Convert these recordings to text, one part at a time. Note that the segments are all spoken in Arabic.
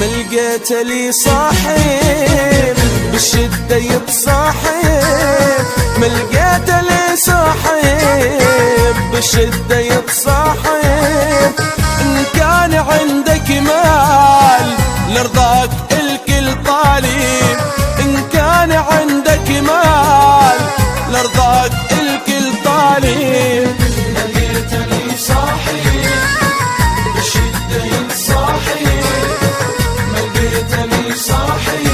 ما لقيت لي صاحب بالشدة يتصاحب، ما لقيت لي صاحب بالشدة يتصاحب. إن كان عندك مال لرضاك الكل طالب، إن كان عندك مال لرضاك الكل طالب. لقيت لي صاحب بالشدة يتصاحب، ما لقيت لي صاحب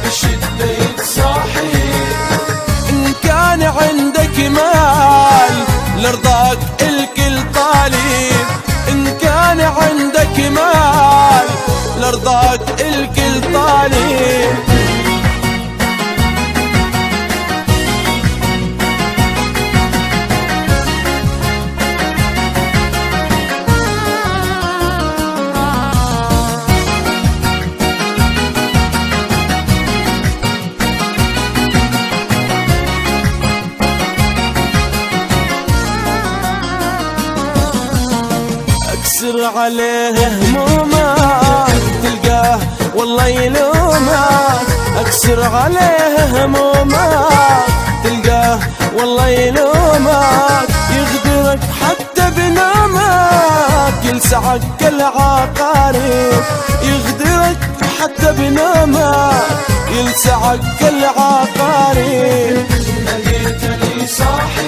بالشدة يتصاحب. إن كان عندك مال لرضاك الكل طالب، إن كان عندك مال لرضاك الكل طالب. أكسر عليه همومك تلقاه والله يلومك، أكسر عليه همومك تلقاه والله يلومك. يغدرك حتى بنومك يلسعك كالعقارب، يغدرك حتى بنومك يلسعك كالعقارب. لقيت لي صاحب